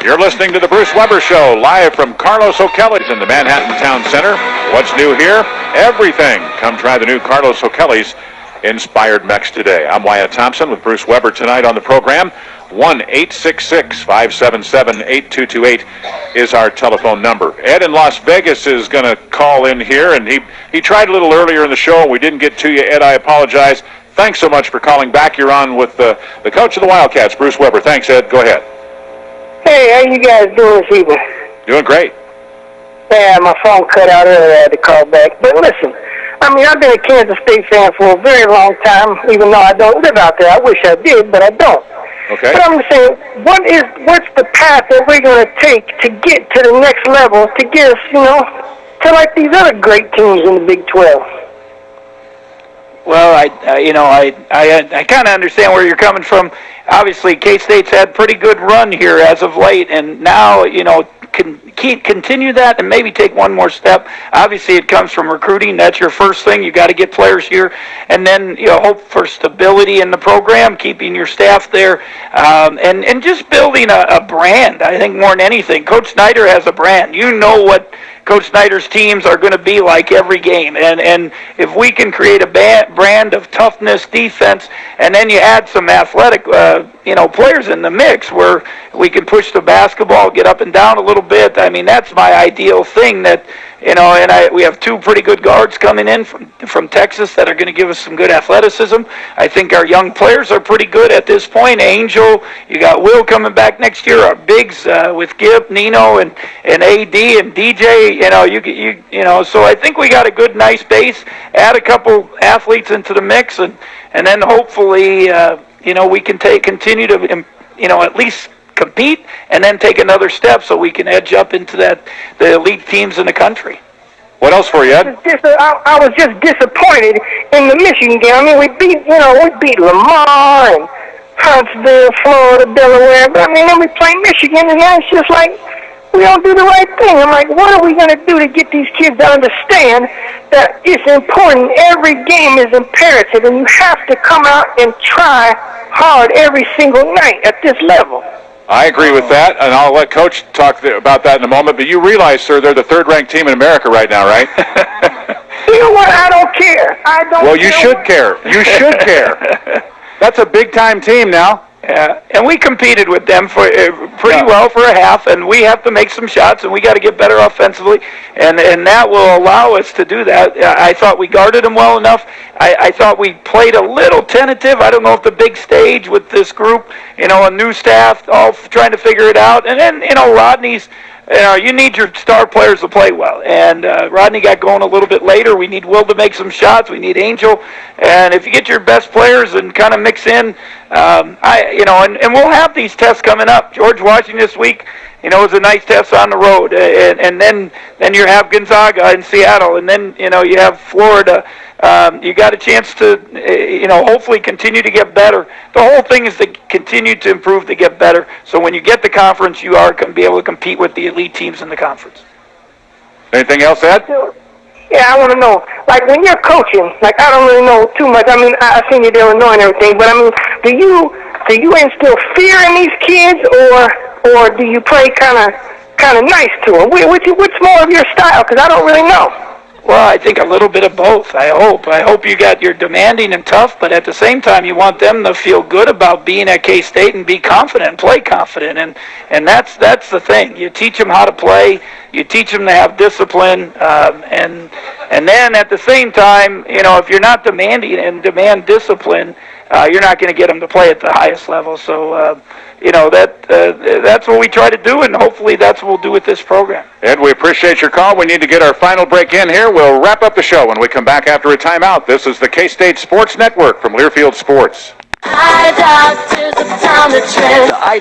You're listening to the Bruce Weber Show, live from Carlos O'Kelly's in the Manhattan Town Center. What's new here? Everything. Come try the new Carlos O'Kelly's Inspired Mex today. I'm Wyatt Thompson with Bruce Weber tonight on the program. 1-866-577-8228 is our telephone number. Ed in Las Vegas is going to call in here, and he tried a little earlier in the show, and we didn't get to you. Ed, I apologize. Thanks so much for calling back. You're on with the coach of the Wildcats, Bruce Weber. Thanks, Ed. Go ahead. Hey, how you guys doing this evening? Doing great. Yeah, my phone cut out earlier. I had to call back. But listen, I mean, I've been a Kansas State fan for a very long time, even though I don't live out there. I wish I did, but I don't. Okay. But I'm saying, what's the path that we're going to take to get to the next level, to get us, to like these other great teams in the Big 12? Well, I kind of understand where you're coming from. Obviously, K-State's had pretty good run here as of late, and now, continue that and maybe take one more step. Obviously, it comes from recruiting. That's your first thing. You got to get players here, and then hope for stability in the program, keeping your staff there, and just building a brand. I think more than anything, Coach Snyder has a brand. You know what Coach Snyder's teams are going to be like every game, and if we can create a brand of toughness, defense, and then you add some athletic players in the mix where we can push the basketball, get up and down a little bit. I mean, that's my ideal thing. That we have two pretty good guards coming in from Texas that are going to give us some good athleticism. I think our young players are pretty good at this point. Angel, you got Will coming back next year. Our bigs with Gibb, Nino, and AD and DJ. So I think we got a good, nice base. Add a couple athletes into the mix, and then hopefully we can continue to at least compete, and then take another step so we can edge up into the elite teams in the country. What else for you, Ed? I was just disappointed in the Michigan game. I mean, we beat Lamar and Huntsville, Florida, Delaware, but I mean, then we play Michigan, and now it's just like we don't do the right thing. I'm like, what are we going to do to get these kids to understand that it's important? Every game is imperative, and you have to come out and try hard every single night at this level. I agree with that, and I'll let Coach talk about that in a moment. But you realize, sir, they're the third-ranked team in America right now, right? You know what? I don't care. Well, you should care. You should care. That's a big-time team now. Yeah, and we competed with them for pretty well for a half, and we have to make some shots, and we got to get better offensively, and that will allow us to do that. I thought we guarded them well enough. I thought we played a little tentative. I don't know if the big stage with this group, a new staff, all trying to figure it out, and then Rodney's. You need your star players to play well, and Rodney got going a little bit later. We need Will to make some shots. We need Angel, and if you get your best players and kind of mix in, and we'll have these tests coming up. George Washington this week, is a nice test on the road, and then you have Gonzaga in Seattle, and then you have Florida. You got a chance to, hopefully continue to get better. The whole thing is to continue to improve to get better. So when you get the conference, you are going to be able to compete with the elite teams in the conference. Anything else, Ed? Yeah, I want to know, like when you're coaching, like I don't really know too much. I mean, I've seen you at Illinois and everything, but I mean, do you instill fear in these kids, or do you play kind of nice to them? What's more of your style? Because I don't really know. Well, I think a little bit of both, I hope. I hope you're demanding and tough, but at the same time, you want them to feel good about being at K-State and be confident, play confident, and that's the thing. You teach them how to play, you teach them to have discipline, and then at the same time, if you're not demanding and demand discipline, you're not going to get them to play at the highest level. So, that's what we try to do, and hopefully that's what we'll do with this program. Ed, we appreciate your call. We need to get our final break in here. We'll wrap up the show when we come back after a timeout. This is the K-State Sports Network from Learfield Sports.